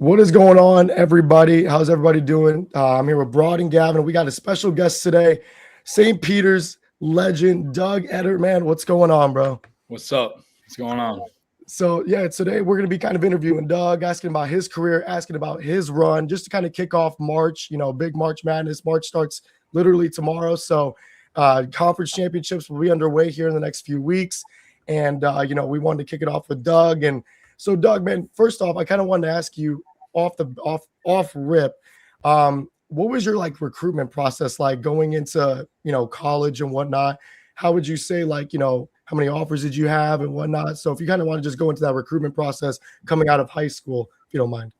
What is going on, everybody? How's everybody doing? I'm here with Broad and Gavin. We got a special guest today, St. Peter's legend, Doug Edert. Man, what's going on, bro? What's up? What's going on? So, yeah, today we're going to be kind of interviewing Doug, asking about his career, asking about his run, just to kind of kick off March, big March Madness. March starts literally tomorrow. So, conference championships will be underway here in the next few weeks. And, we wanted to kick it off with Doug. And so, Doug, man, first off, I kind of wanted to ask you off rip, what was your recruitment process like going into college and whatnot? How would you say how many offers did you have and whatnot? So if you kind of want to just go into that recruitment process coming out of high school, if you don't mind.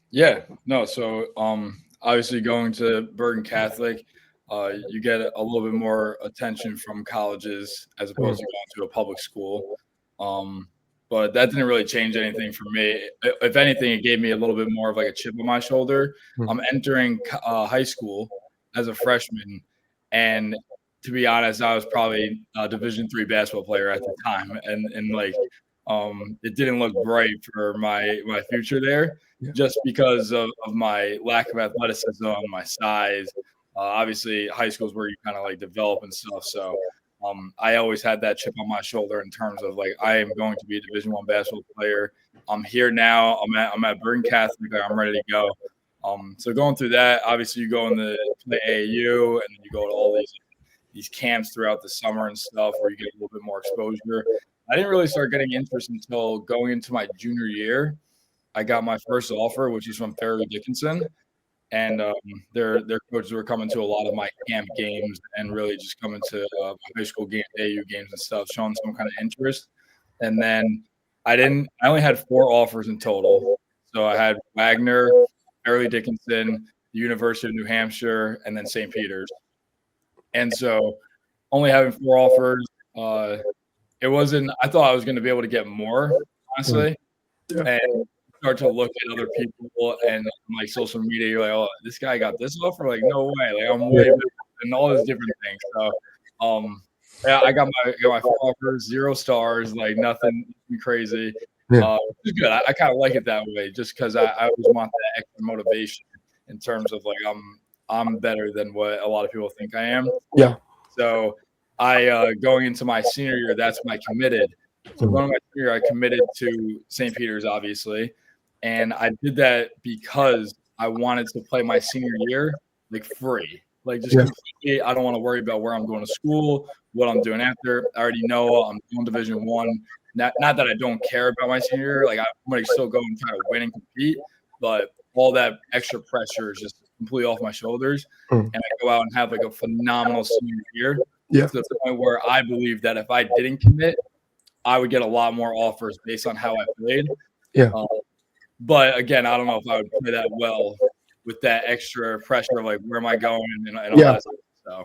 Yeah, no. So obviously going to Bergen Catholic, you get a little bit more attention from colleges as opposed to going to a public school. But that didn't really change anything for me. If anything, it gave me a little bit more of a chip on my shoulder. I'm entering high school as a freshman, and to be honest, I was probably a Division III basketball player at the time, and it didn't look bright for my future there, just because of my lack of athleticism, my size. Obviously, high school is where you kind of develop and stuff. So I always had that chip on my shoulder in terms of I am going to be a Division I basketball player. I'm here now. I'm at Bergen Catholic. I'm ready to go. So going through that, obviously you go in the AAU, and then you go to all these camps throughout the summer and stuff where you get a little bit more exposure. I didn't really start getting interest until going into my junior year. I got my first offer, which is from Fairleigh Dickinson. And their coaches were coming to a lot of my camp games and really just coming to high school game, AU games and stuff, showing some kind of interest. And then I only had 4 offers in total. So I had Wagner, Fairleigh Dickinson, the University of New Hampshire, and then St. Peter's. And so only having 4 offers, I thought I was going to be able to get more, honestly. Yeah. And start to look at other people and on social media, you're like, oh, this guy got this offer? No way. I'm way better, and all these different things. So I got my 4 offers, 0 stars, nothing crazy. It's good. I kind of like it that way, just because I always want that extra motivation in terms of I'm better than what a lot of people think I am. Yeah. So I going into my senior year, that's when I committed. So going into my senior year, I committed to St. Peter's, obviously. And I did that because I wanted to play my senior year free. Completely, I don't want to worry about where I'm going to school, what I'm doing after. I already know I'm doing Division I. Not that I don't care about my senior year. I'm going to still go and try to win and compete. But all that extra pressure is just completely off my shoulders. And I go out and have a phenomenal senior year. Yeah. To the point where I believe that if I didn't commit, I would get a lot more offers based on how I played. Yeah. But again, I don't know if I would play that well with that extra pressure of where am I going and all that stuff. So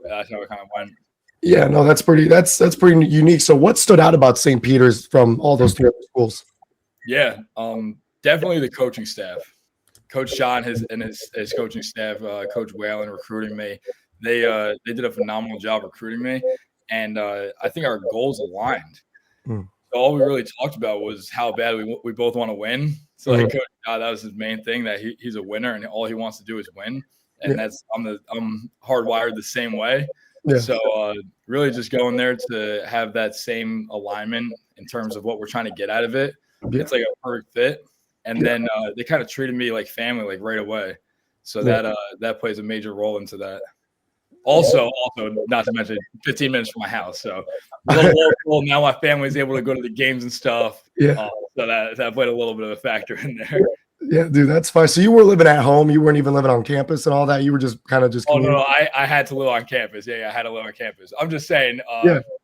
that's how it kind of went. Yeah, no, that's pretty unique. So what stood out about St. Peter's from all those 3 other schools? Yeah, definitely the coaching staff. Coach John and his coaching staff, Coach Whalen recruiting me. They did a phenomenal job recruiting me, and I think our goals aligned. So all we really talked about was how bad we both want to win. So Coach, that was his main thing, that he's a winner and all he wants to do is win. And that's I'm hardwired the same way. Yeah. So really just going there to have that same alignment in terms of what we're trying to get out of it. Yeah. It's a perfect fit. And then they kind of treated me like family right away. So that plays a major role into that. Also, not to mention 15 minutes from my house. So local, now my family's able to go to the games and stuff. Yeah. So that played a little bit of a factor in there. Yeah, dude, that's fine. So you were living at home. You weren't even living on campus and all that. You were just kind of just. Oh, no, I had to live on campus. Yeah, I had to live on campus. I'm just saying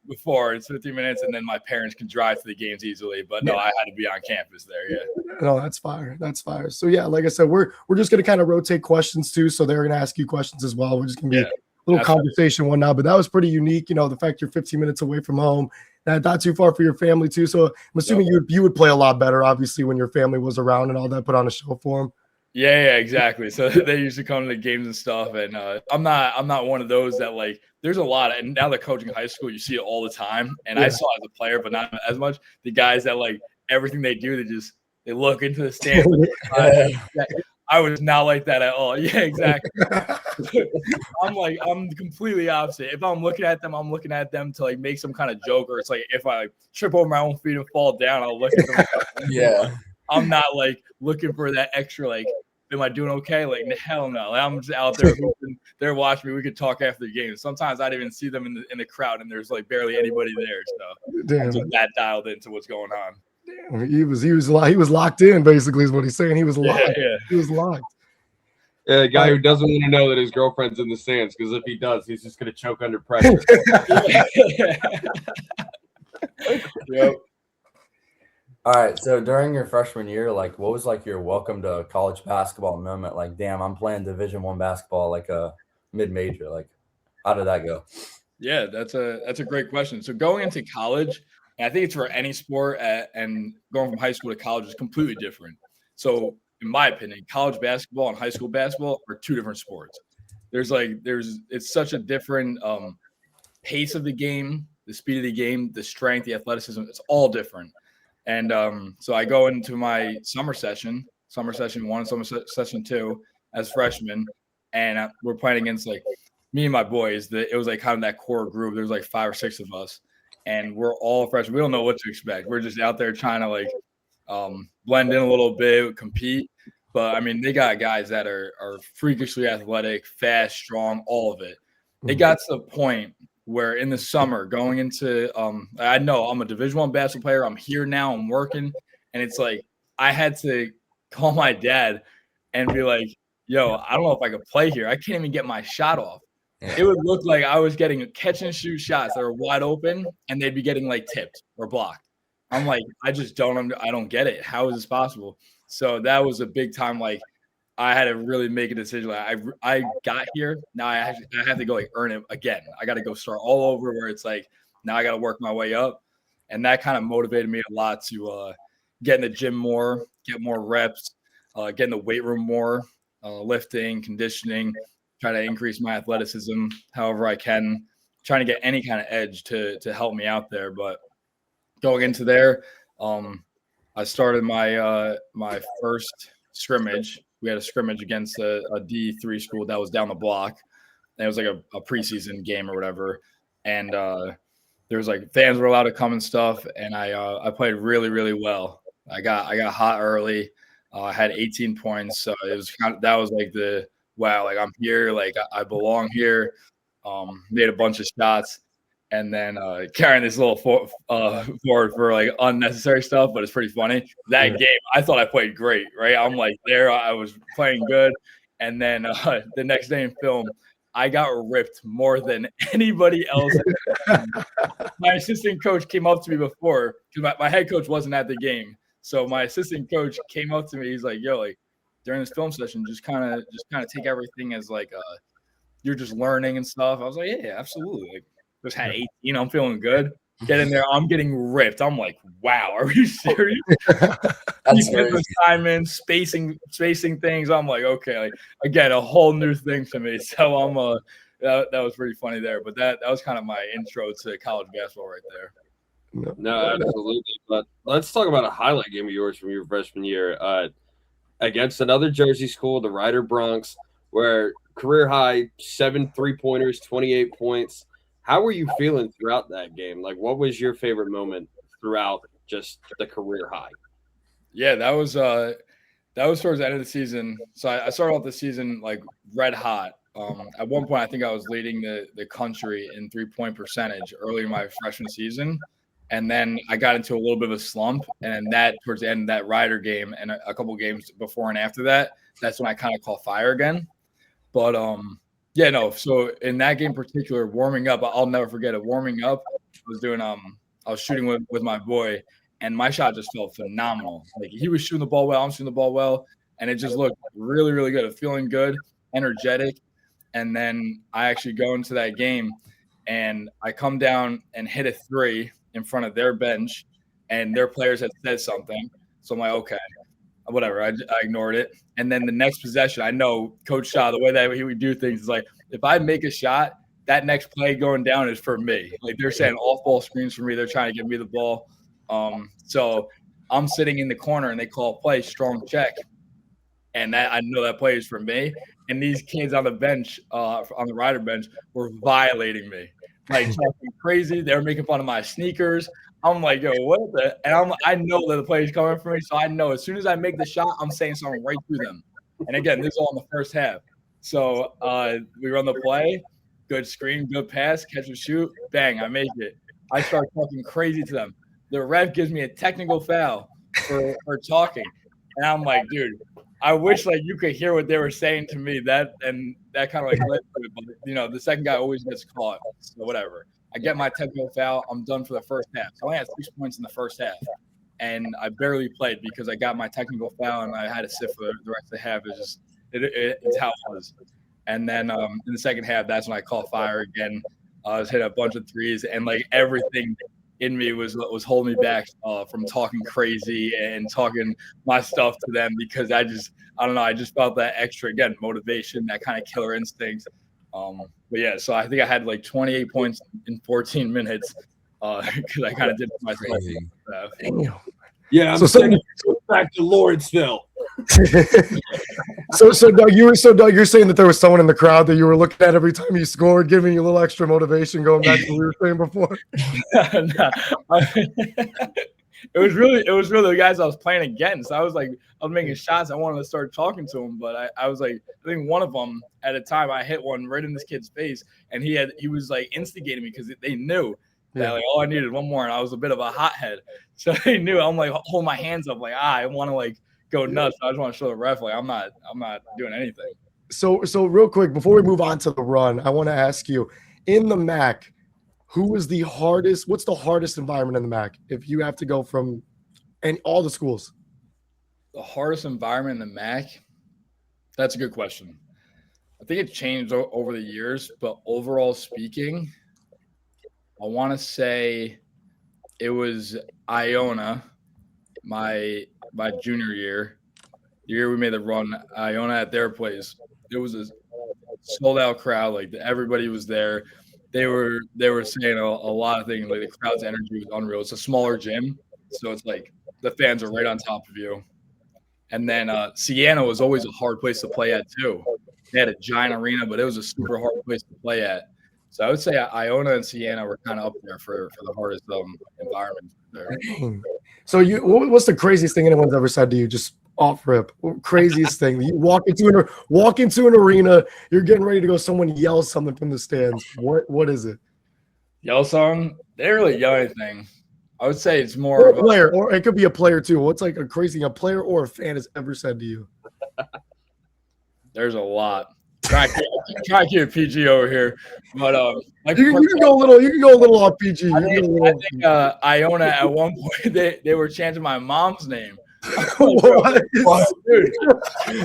before it's 15 minutes and then my parents can drive to the games easily. But no, I had to be on campus there. Yeah. No, that's fire. That's fire. So, yeah, like I said, we're just going to kind of rotate questions too. So they're going to ask you questions as well. We're just going to be little conversation and whatnot, but that was pretty unique. The fact you're 15 minutes away from home, that not too far for your family too. So I'm assuming you would play a lot better, obviously, when your family was around and all that, put on a show for them. Yeah, exactly. So they used to come to the games and stuff, and I'm not one of those that there's a lot of, and now they're coaching high school, you see it all the time, and I saw it as a player, but not as much. The guys that everything they do, They look into the stands. I was not like that at all. Yeah, exactly. I'm completely opposite. If I'm looking at them to like make some kind of joke, or it's like if I trip over my own feet and fall down, I'll look at them. Yeah. I'm not like looking for that extra like, am I doing okay? Like hell no. I'm just out there hooping. They're watching me. We could talk after the game. Sometimes I didn't even see them in the crowd, and there's like barely anybody there. So I'm just that dialed into what's going on. Damn, he was locked in, basically, is what he's saying. He was locked. Yeah. He was locked. Yeah, a guy who doesn't want to know that his girlfriend's in the stands, because if he does, he's just going to choke under pressure. Yep. All right. So during your freshman year, like, what was like your welcome to college basketball moment? Like, damn, I'm playing Division I basketball, like a mid-major. Like, how did that go? Yeah, that's a great question. So going into college, and I think it's for any sport, and going from high school to college is completely different. So in my opinion, college basketball and high school basketball are two different sports. It's such a different pace of the game, the speed of the game, the strength, the athleticism. It's all different. And so I go into my summer session 1 and summer session 2 as freshmen, and we're playing against like me and my boys. It was like kind of that core group. There's like 5 or 6 of us, and we're all freshmen. We don't know what to expect. We're just out there trying to like blend in a little bit, compete. But I mean, they got guys that are freakishly athletic, fast, strong, all of it. It got to the point where in the summer going into I know I'm a Division I basketball player. I'm here now. I'm working. And it's like I had to call my dad and be like, yo, I don't know if I could play here. I can't even get my shot off. Yeah. It would look like I was getting catch and shoot shots that were wide open, and they'd be getting like tipped or blocked. I'm like, I don't get it. How is this possible? So that was a big time. Like I had to really make a decision. Like I got here. Now I have to go like earn it again. I got to go start all over where it's like, now I got to work my way up. And that kind of motivated me a lot to get in the gym more, get more reps, get in the weight room more, lifting, conditioning, try to increase my athleticism however I can, trying to get any kind of edge to help me out there. But going into there, I started my first scrimmage. We had a scrimmage against a D3 school that was down the block. And it was like a preseason game or whatever. And there was like fans were allowed to come and stuff. And I played really, really well. I got hot early. I had 18 points. So it was that was like wow, like I'm here, like I belong here. Made a bunch of shots. And then carrying this little forward for like unnecessary stuff, but it's pretty funny. That game, I thought I played great, right? I'm like there, I was playing good. And then the next day in film, I got ripped more than anybody else. My assistant coach came up to me before, because my head coach wasn't at the game. So my assistant coach came up to me. He's like, yo, like during this film session, just kind of take everything as like you're just learning and stuff. I was like, yeah, absolutely. Like, just had 18. I'm feeling good. Get in there. I'm getting ripped. I'm like, wow, are you serious? Defensive assignments, spacing things. I'm like, okay, like again, a whole new thing to me. So I'm that was pretty funny there. But that was kind of my intro to college basketball right there. No, absolutely. But let's talk about a highlight game of yours from your freshman year against another Jersey school, the Rider Bronx, where career high 7 3-pointers, 28 points. How were you feeling throughout that game? Like, what was your favorite moment throughout just the career high? Yeah, that was towards the end of the season. So I started off the season like red hot. At one point, I think I was leading the country in 3-point percentage early in my freshman season. And then I got into a little bit of a slump. And that towards the end of that Rider game and a couple games before and after that, that's when I kind of caught fire again. But yeah, no. So in that game in particular, warming up, I'll never forget it. Warming up, I was shooting with my boy, and my shot just felt phenomenal. Like he was shooting the ball well, I'm shooting the ball well, and it just looked really, really good. Feeling good, energetic. And then I actually go into that game, and I come down and hit a 3 in front of their bench, and their players had said something. So I'm like, okay. Whatever, I ignored it. And then the next possession, I know Coach Shaw, the way that he would do things is like, if I make a shot, that next play going down is for me. Like they're saying off-ball screens for me. They're trying to give me the ball. So I'm sitting in the corner and they call a play, strong check. And that I know that play is for me. And these kids on the bench, on the rider bench, were violating me, like talking crazy. They were making fun of my sneakers. I'm like, yo, what the? And I know that the play is coming for me, so I know as soon as I make the shot, I'm saying something right to them. And again, this is all in the first half. So we run the play, good screen, good pass, catch and shoot, bang, I make it. I start talking crazy to them. The ref gives me a technical foul for talking, and I'm like, dude. I wish like you could hear what they were saying to me. That kind of like led to it. But, you know, the second guy always gets caught. So whatever. I get my technical foul. I'm done for the first half. So I only had 6 points in the first half, and I barely played because I got my technical foul and I had to sit for the rest of the half. It's how it was. And then in the second half, that's when I caught fire again. I was hitting a bunch of threes, and like everything in me was holding me back from talking crazy and talking my stuff to them because I don't know. I just felt that extra, again, motivation, that kind of killer instinct. But yeah, so I think I had like 28 points in 14 minutes because I kind of did it myself. Damn. Yeah, I'm sending back to Lawrenceville. So Doug, you're saying that there was someone in the crowd that you were looking at every time you scored, giving you a little extra motivation, going back to what we were saying before. It was really the guys I was playing against. I was making shots. I wanted to start talking to him, but I was like, I think one of them at a time I hit one right in this kid's face, and he was like instigating me because they knew. Yeah, like, I needed one more, and I was a bit of a hothead. So they knew. I'm like holding my hands up, like I want to like go nuts. I just want to show the ref like I'm not doing anything. So real quick before we move on to the run, I want to ask you, in the MAC, what's the hardest environment in the MAC if you have to go from all the schools? The hardest environment in the MAC? That's a good question. I think it changed over the years, but overall speaking, I want to say it was Iona, my junior year, the year we made the run. Iona at their place. It was a sold out crowd. Like everybody was there. They were saying a lot of things. Like the crowd's energy was unreal. It's a smaller gym, so it's like the fans are right on top of you. And then Siena was always a hard place to play at too. They had a giant arena, but it was a super hard place to play at. So I would say Iona and Siena were kind of up there for the hardest environment there. So what's the craziest thing anyone's ever said to you? Just off rip, craziest thing. You walk into an arena, you're getting ready to go. Someone yells something from the stands. What is it? Yell song? They didn't really yell anything. I would say it's more of a player, or it could be a player too. What's like a crazy a player or a fan has ever said to you? There's a lot. Try to keep it PG over here, but like you can go a little off PG. I think Iona at one point they were chanting my mom's name. What? Dude,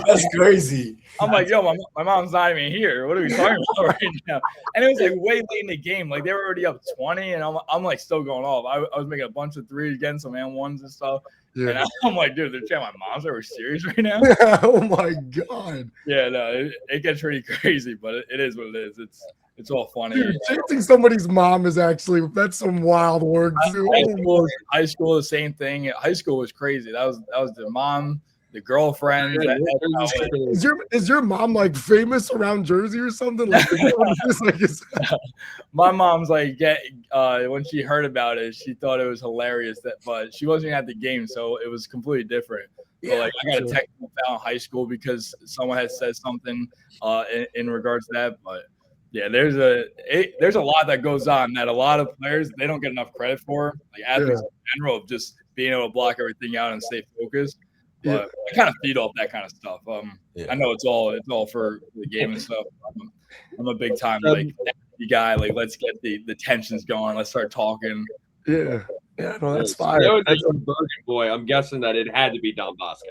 that's crazy. I'm like, yo, my mom's not even here. What are we talking about right now? And it was like way late in the game. Like they were already up 20, and I'm like still going off. I was making a bunch of threes, getting some and-1s and stuff. Yeah. And I'm like, dude, they're chanting my mom's. Are we serious right now? Oh my god. Yeah, no, it gets pretty crazy, but it is what it is. It's all funny. Dude, chanting somebody's mom is that's some wild words. High school, the same thing. High school was crazy. That was the mom, the girlfriend. Is your mom like famous around Jersey or something? Like, my mom's like, when she heard about it, she thought it was hilarious. But she wasn't even at the game, so it was completely different. Yeah, so like I got a technical foul in high school because someone had said something in regards to that, but. Yeah, there's a lot that goes on that a lot of players they don't get enough credit for. Like athletes in general, of just being able to block everything out and stay focused. But I kind of feed off that kind of stuff. I know it's all for the game and stuff. I'm a big time like guy. Like let's get the tensions going. Let's start talking. Yeah, no, that's fire. That's a Bergen boy. I'm guessing that it had to be Don Bosco.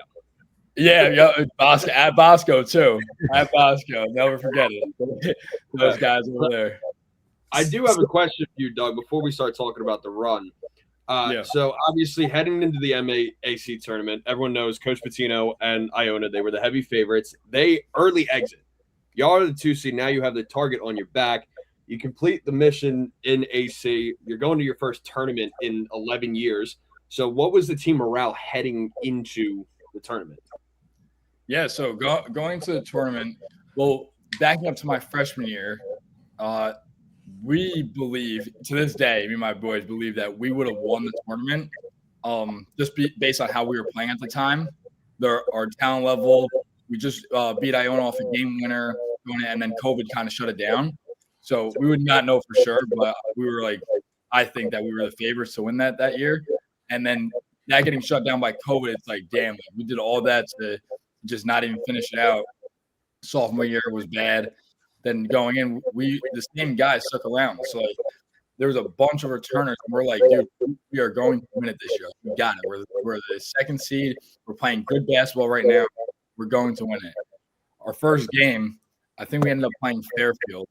Yeah, Bosco at Bosco too. At Bosco, never forget it. Those guys over there. I do have a question for you, Doug, before we start talking about the run. So obviously heading into the MAAC tournament, everyone knows Coach Patino and Iona, they were the heavy favorites. They early exit. Y'all are the 2 seed. Now you have the target on your back. You complete the mission in AC. You're going to your first tournament in 11 years. So what was the team morale heading into the tournament? Yeah, so going to the tournament, well, backing up to my freshman year, we believe to this day, me and my boys believe that we would have won the tournament, based on how we were playing at the time. Our talent level, we just beat Iona off a game winner, and then COVID kind of shut it down. So we would not know for sure, but we were like, I think that we were the favorites to win that year. And then that getting shut down by COVID, it's like, damn, we did all that to just not even finish it out. Sophomore year was bad. Then going in, the same guys stuck around. So like, there was a bunch of returners, and we're like, dude, we are going to win it this year. We got it. We're the second seed. We're playing good basketball right now. We're going to win it. Our first game, I think we ended up playing Fairfield,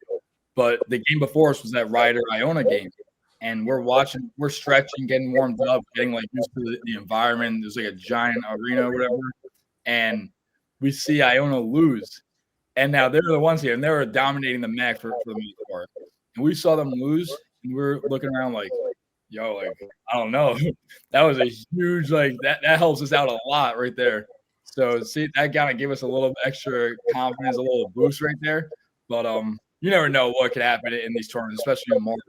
but the game before us was that Ryder Iona game. And we're stretching, getting warmed up, getting like used to the environment. There's like a giant arena or whatever. And we see Iona lose. And now they're the ones here, and they were dominating the MAC for the most part. And we saw them lose, and we were looking around like, yo, like, I don't know. That was a huge, like, that helps us out a lot right there. So, see, that kind of gave us a little extra confidence, a little boost right there. But you never know what could happen in these tournaments, especially in March.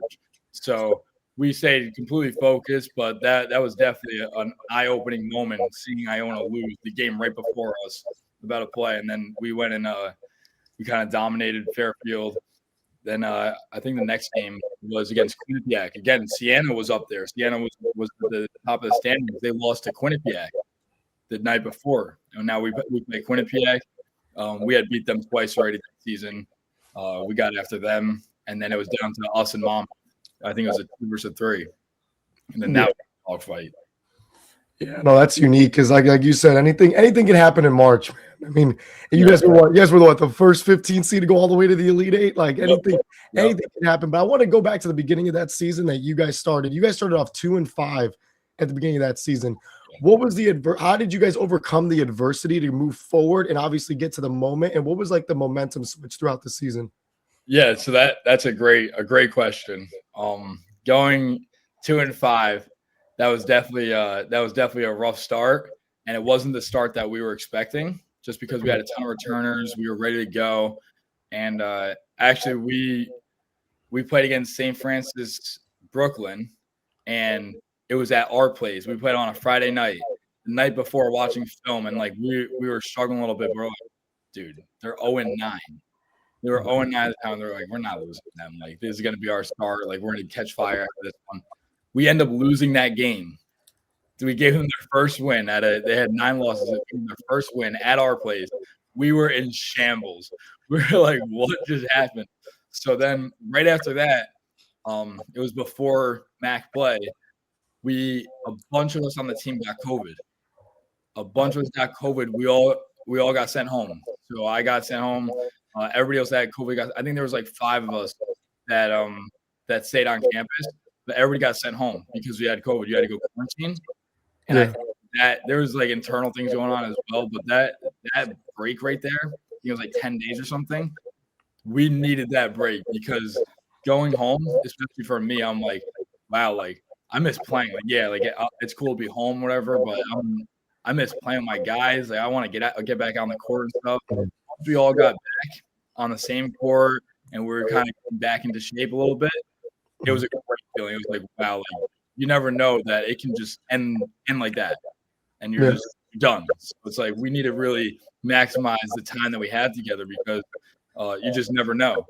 So we stayed completely focused, but that was definitely an eye-opening moment, seeing Iona lose the game right before us about to play. And then we went and we kind of dominated Fairfield. Then I think the next game was against Quinnipiac. Again, Siena was up there. Siena was at the top of the standings. They lost to Quinnipiac the night before. And now we play Quinnipiac. We had beat them twice already this season. We got after them, and then it was down to us and Mom. I think it was a 2 versus 3. And then that was a dog fight. Yeah, no, that's unique because like you said, anything can happen in March, man. I mean, you guys were what, the first 15 seed to go all the way to the Elite Eight? Like anything can happen. But I want to go back to the beginning of that season that you guys started. You guys started off 2-5 at the beginning of that season. What was how did you guys overcome the adversity to move forward and obviously get to the moment? And what was like the momentum switch throughout the season? Yeah, so that's a great question. Going 2-5, that was definitely a rough start, and it wasn't the start that we were expecting. Just because we had a ton of returners, we were ready to go, and actually we played against St. Francis Brooklyn, and it was at our place. We played on a Friday night, the night before, watching film, and like we were struggling a little bit. We're like, dude, they're 0-9. They were 0-9 at the time. They're like, we're not losing them. Like, this is going to be our start. Like, we're going to catch fire after this one. We end up losing that game. We gave them their first win. They had 9 losses. Their first win at our place. We were in shambles. We were like, what just happened? So then right after that, it was before MAC play. A bunch of us on the team got COVID. A bunch of us got COVID. We all got sent home. So I got sent home. Everybody else that had COVID I think there was like 5 of us that stayed on campus, but everybody got sent home because we had COVID. You had to go quarantine. And I think that there was like internal things going on as well. But that break right there, I think it was like 10 days or something. We needed that break because going home, especially for me, I'm like, wow, like I miss playing. Like, yeah, like it's cool to be home, whatever, but I miss playing with my guys. Like I want to get back on the court and stuff. We all got back on the same court and we were kind of back into shape a little bit. It was a great feeling. It was like, wow, like, you never know that it can just end like that, and you're just done. So it's like we need to really maximize the time that we have together because you just never know,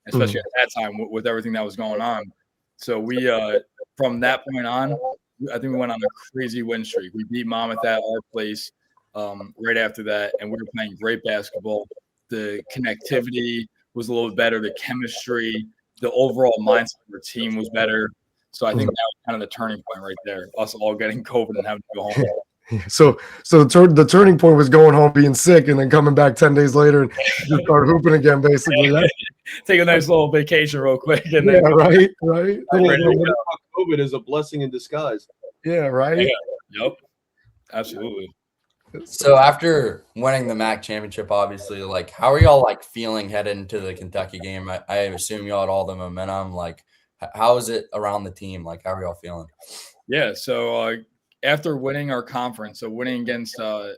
especially at that time with everything that was going on. So we, from that point on, I think we went on a crazy win streak. We beat Monmouth at our place right after that, and we were playing great basketball. The connectivity was a little bit better. The chemistry, the overall mindset of our team was better. So I think that was kind of the turning point right there. Us all getting COVID and having to go home. So the turning point was going home, being sick, and then coming back 10 days later and just start hooping again, basically. Take a nice little vacation real quick. And then right. COVID is a blessing in disguise. Yeah, right. Yeah. Yep. Absolutely. So after winning the MAC championship, obviously, like, how are y'all like feeling headed into the Kentucky game? I assume y'all had all the momentum. Like, how is it around the team? Like, how are y'all feeling? Yeah. So after winning our conference, so winning against a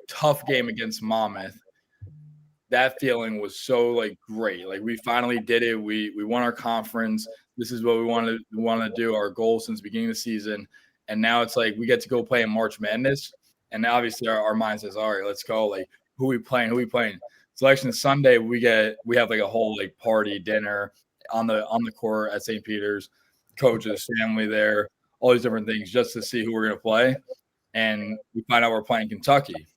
tough game against Monmouth, that feeling was so like great. Like we finally did it. We won our conference. This is what we want to do. Our goal since the beginning of the season. And now it's like we get to go play in March Madness. And obviously our mind says, all right, let's go. Like who we playing? Selection Sunday, we have like a whole like party dinner on the court at St. Peter's, coaches, family there, all these different things just to see who we're gonna play. And we find out we're playing Kentucky.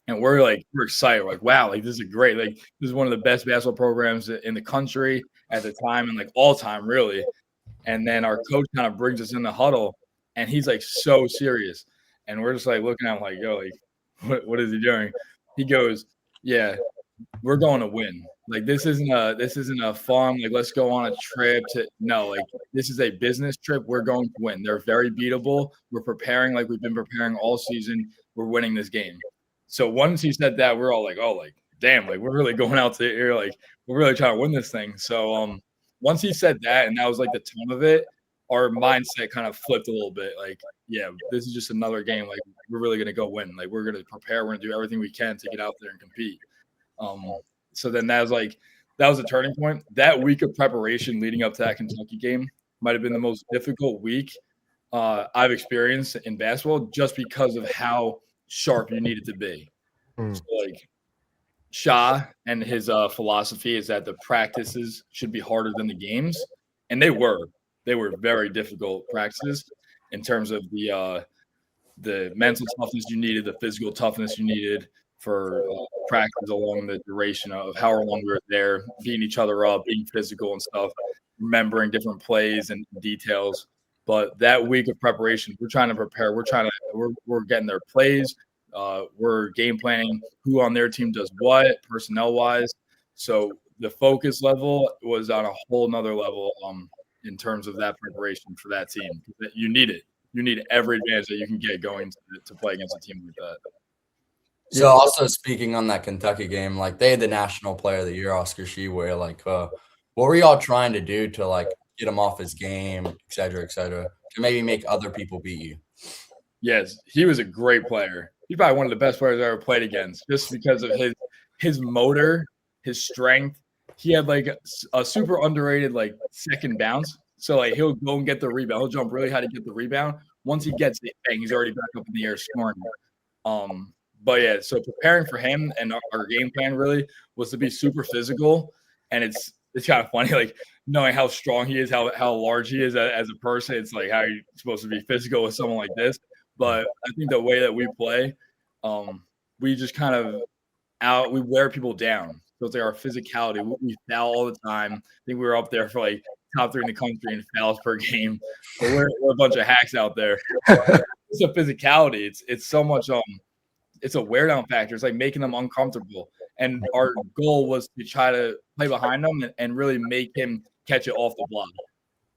And we're excited. We're like, wow, like this is great. Like this is one of the best basketball programs in the country at the time and like all time, really. And then our coach kind of brings us in the huddle and he's like so serious. And we're just like looking at him like, yo, like what is he doing? He goes, yeah, we're going to win. Like this isn't a fun, like let's go on a trip to like this is a business trip. We're going to win. They're very beatable. We're preparing like we've been preparing all season. We're winning this game. So once he said that, we're all like, oh, like, damn, like we're really going out there, like we're really trying to win this thing. So once he said that, and that was like the tone of it, our mindset kind of flipped a little bit. Like, yeah, this is just another game. Like we're really gonna go win. Like we're gonna prepare. We're gonna do everything we can to get out there and compete. So then that was a turning point. That week of preparation leading up to that Kentucky game might have been the most difficult week I've experienced in basketball, just because of how sharp you needed to be. So like Shah and his philosophy is that the practices should be harder than the games, and they were very difficult practices in terms of the mental toughness you needed, the physical toughness you needed for practice along the duration of however long we were there, beating each other up, being physical and stuff, remembering different plays and details. But that week of preparation, we're trying to prepare. We're getting their plays. We're game planning who on their team does what, personnel wise. So the focus level was on a whole nother level in terms of that preparation for that team. You need it. You need every advantage that you can get going to play against a team like that. So also speaking on that Kentucky game, like they had the National Player of the Year, Oscar Sheway. Like, what were y'all trying to do to like get him off his game, et cetera, to maybe make other people beat you? Yes, he was a great player. He's probably one of the best players I ever played against, just because of his motor, his strength. He had like a super underrated like second bounce. So like he'll go and get the rebound. He'll jump really high to get the rebound. Once he gets it, bang, he's already back up in the air scoring. But yeah, so preparing for him and our game plan really was to be super physical. And it's kind of funny, like knowing how strong he is, how large he is as a person. It's like how you're supposed to be physical with someone like this. But I think the way that we play, we just kind of we wear people down. So it's like our physicality. We foul all the time. I think we were up there for like top 3 in the country in fouls per game. But we're a bunch of hacks out there. It's a physicality. It's so much it's a wear down factor. It's like making them uncomfortable. And our goal was to try to play behind them and really make him catch it off the block.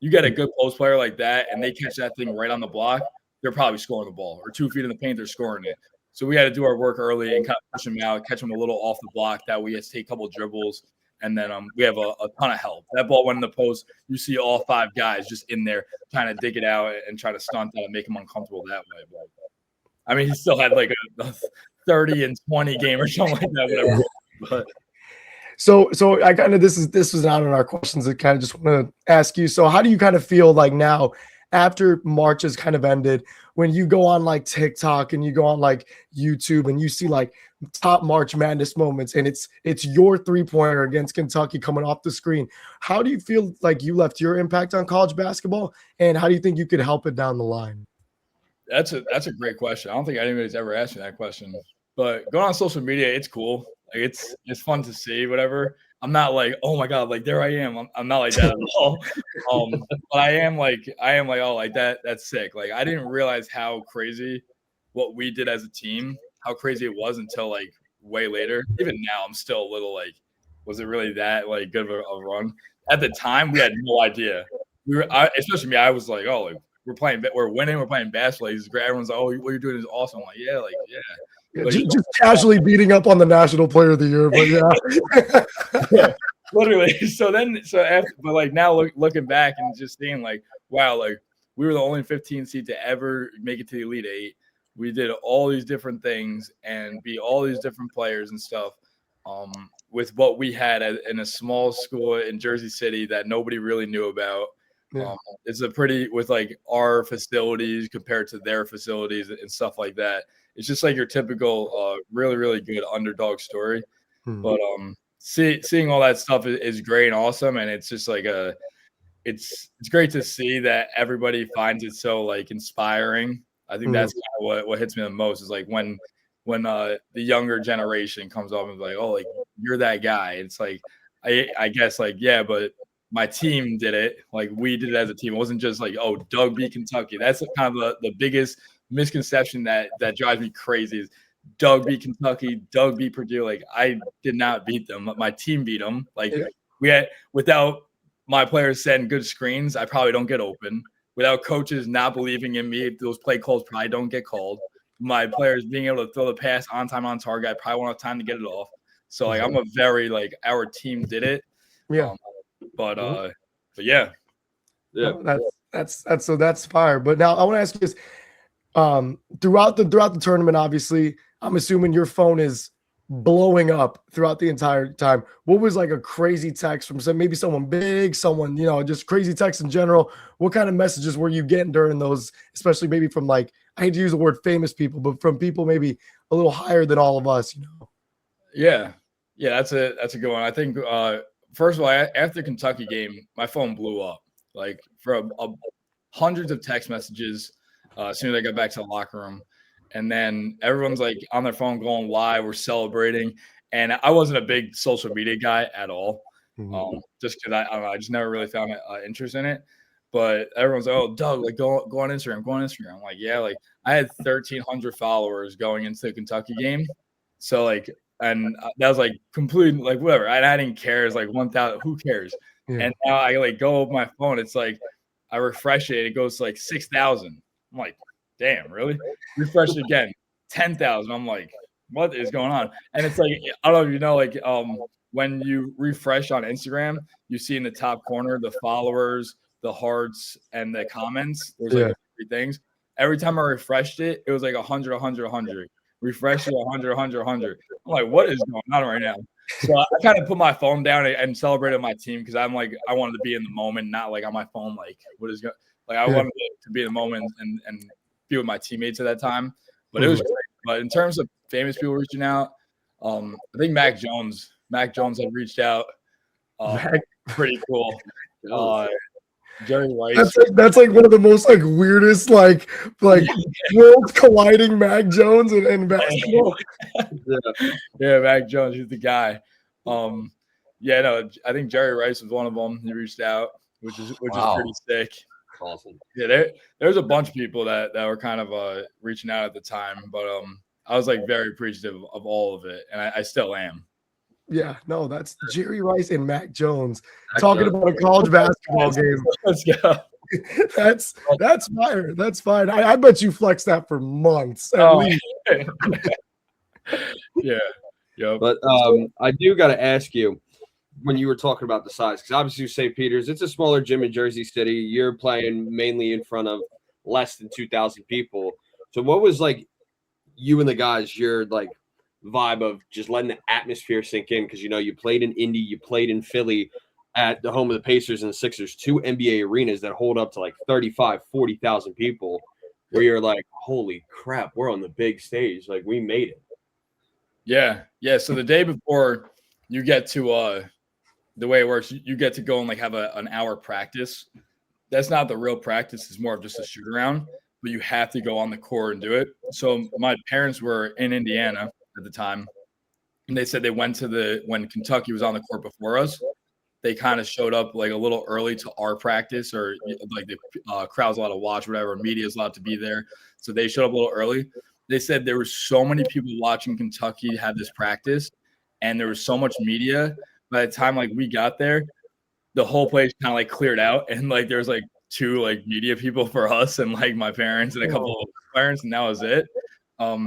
You get a good post player like that, and they catch that thing right on the block, they're probably scoring the ball. Or 2 feet in the paint, they're scoring it. So we had to do our work early and kind of push him out, catch him a little off the block. That we had to take a couple of dribbles, and then we have a ton of help. That ball went in the post. You see all 5 guys just in there trying to dig it out and try to stunt that and make him uncomfortable that way. But, I mean, he still had like a 30 and 20 game or something like that, whatever. But So I kind of this was not in our questions. I kind of just want to ask you. So how do you kind of feel like now after March has kind of ended, when you go on like TikTok and you go on like YouTube and you see like top March Madness moments and it's your 3-pointer against Kentucky coming off the screen? How do you feel like you left your impact on college basketball, and how do you think you could help it down the line? That's a great question. I don't think anybody's ever asked me that question. But going on social media, it's cool. Like it's fun to see, whatever. I'm not like, oh my God, like there I am. I'm not like that at all. But I am like, oh, like that's sick. Like I didn't realize how crazy what we did as a team, how crazy it was until like way later. Even now, I'm still a little like, was it really that like good of a run? At the time, we had no idea. Especially me, I was like, oh, like we're winning, we're playing basketball. It's great. Everyone's like, oh, what you're doing is awesome. I'm like, yeah. Yeah, just casually beating up on the National Player of the Year, but literally. But like now looking back and just seeing like, wow, like we were the only 15 seed to ever make it to the Elite Eight. We did all these different things and beat all these different players and stuff with what we had in a small school in Jersey City that nobody really knew about. Yeah. It's a pretty, with like our facilities compared to their facilities and stuff like that. It's just like your typical really, really good underdog story. But seeing all that stuff is great and awesome. And it's just like it's great to see that everybody finds it so like inspiring. I think that's kind of what hits me the most is like when the younger generation comes up and is like, oh, like you're that guy. It's like I guess like, yeah, but my team did it. Like we did it as a team. It wasn't just like, oh, Doug beat Kentucky. That's kind of the biggest misconception that drives me crazy is Doug beat Kentucky, Doug beat Purdue. Like I did not beat them. My team beat them. Like we had without my players setting good screens, I probably don't get open. Without coaches not believing in me, those play calls probably don't get called. My players being able to throw the pass on time on target, I probably won't have time to get it off. So like I'm a very like our team did it. Yeah. But yeah. That's fire. But now I want to ask you this. Throughout the tournament, obviously, I'm assuming your phone is blowing up throughout the entire time. What was like a crazy text from maybe someone big, someone, just crazy text in general? What kind of messages were you getting during those, especially maybe from like, I hate to use the word famous people, but from people maybe a little higher than all of us, Yeah, that's a good one. I think first of all, after the Kentucky game, my phone blew up like for hundreds of text messages as soon as I got back to the locker room. And then everyone's like on their phone going live. We're celebrating. And I wasn't a big social media guy at all. Just because I don't know, I just never really found interest in it. But everyone's like, oh, Doug, like go on Instagram, go on Instagram. I'm like, yeah, like I had 1,300 followers going into the Kentucky game. So like, and that was like completely like whatever. I didn't care. It's like 1,000. Who cares? Yeah. And now I like go with my phone. It's like I refresh it. It goes to like 6,000. I'm like, damn, really? Refresh it again, 10,000. I'm like, what is going on? And it's like, I don't know if you know, like when you refresh on Instagram, you see in the top corner the followers, the hearts, and the comments. There's like 3 things. Every time I refreshed it, it was like 100, 100, 100. Refresh it, 100, 100, 100. I'm like, what is going on right now? So I kind of put my phone down and celebrated my team because I'm like, I wanted to be in the moment, not like on my phone, like what is going. Like I wanted to be in the moment and be with my teammates at that time. But it was great. But in terms of famous people reaching out, I think Mac Jones had reached out. Pretty cool. Jerry Rice. That's like one of the most like weirdest like worlds colliding Mac Jones and basketball. Yeah, Mac Jones, he's the guy. I think Jerry Rice was one of them. He reached out, which is pretty sick. Awesome. Yeah, there's a bunch of people that were kind of reaching out at the time, but I was like very appreciative of all of it, and I still am. Yeah, no, that's Jerry Rice and Mac Jones talking about a college basketball game. Let's go. That's fire. That's fine. I bet you flexed that for months at least. Yeah. But I do got to ask you, when you were talking about the size, because obviously St. Peter's, it's a smaller gym in Jersey City. You're playing mainly in front of less than 2,000 people. So what was like you and the guys, your like vibe of just letting the atmosphere sink in? Because, you played in Indy, you played in Philly at the home of the Pacers and the Sixers, 2 NBA arenas that hold up to like 35, 40,000 people, where you're like, holy crap, we're on the big stage. Like we made it. Yeah. So the day before you get to the way it works, you get to go and like have an hour practice. That's not the real practice. It's more of just a shoot around, but you have to go on the court and do it. So my parents were in Indiana at the time, and they said they went to when Kentucky was on the court before us, they kind of showed up like a little early to our practice, or like the crowd's allowed to watch, whatever, media's allowed to be there. So they showed up a little early. They said there were so many people watching Kentucky have this practice, and there was so much media. By the time like we got there, the whole place kind of like cleared out, and like there was like 2 like media people for us and like my parents and a couple of parents, and that was it.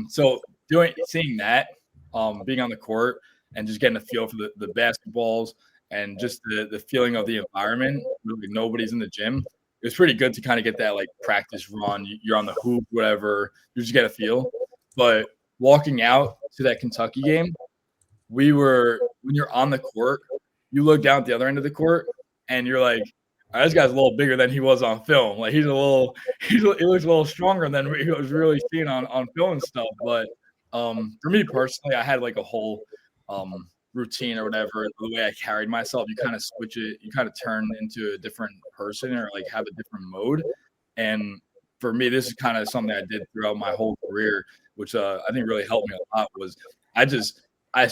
So seeing that, being on the court and just getting a feel for the basketballs and just the feeling of the environment, really nobody's in the gym. it was pretty good to kind of get that like practice run. You're on the hoop, whatever. You just get a feel. But walking out to that Kentucky game, when you're on the court, you look down at the other end of the court and you're like, all right, this guy's a little bigger than he was on film. Like he looks a little stronger than he was really seen on film and stuff. But for me personally, I had like a whole routine or whatever. The way I carried myself, you kind of switch it, you kind of turn into a different person or like have a different mode. And for me, this is kind of something I did throughout my whole career, which I think really helped me a lot. Was as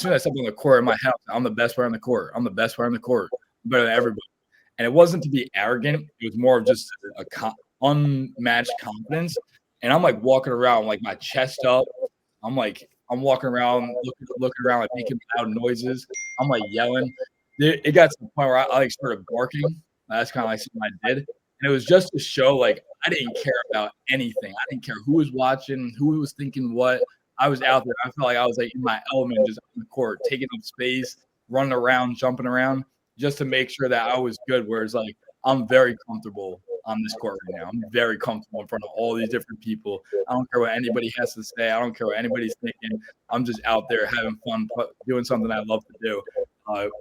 soon as I stepped on the court in my house, I'm the best player on the court. I'm the best player on the court. I'm better than everybody. And it wasn't to be arrogant. It was more of just unmatched confidence. And I'm like walking around like my chest up. I'm walking around, looking around, like making loud noises. I'm like yelling. It got to the point where I like started barking. That's kind of like something I did. And it was just to show like I didn't care about anything. I didn't care who was watching, who was thinking what. I was out there. I felt like I was like in my element, just on the court, taking up space, running around, jumping around, just to make sure that I was good. Whereas like I'm very comfortable on this court right now. I'm very comfortable in front of all these different people. I don't care what anybody has to say. I don't care what anybody's thinking. I'm just out there having fun, doing something I love to do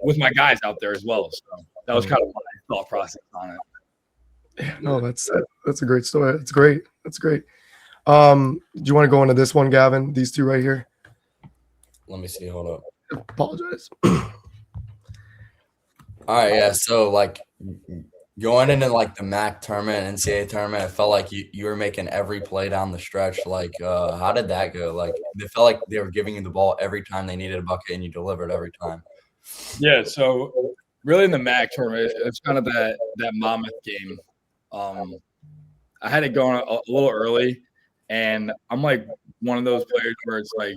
with my guys out there as well. So that was kind of my thought process on it. Yeah, no, that's a great story. That's great. That's great. Do you want to go into this one, Gavin? These two right here. Let me see. Hold up. Apologize. All right, yeah. So like going into like the MAC tournament, NCAA tournament, I felt like you were making every play down the stretch. Like, how did that go? Like, they felt like they were giving you the ball every time they needed a bucket, and you delivered every time. Yeah. So really, in the MAC tournament, it's kind of that Monmouth game. I had it going a little early, and I'm like one of those players where it's like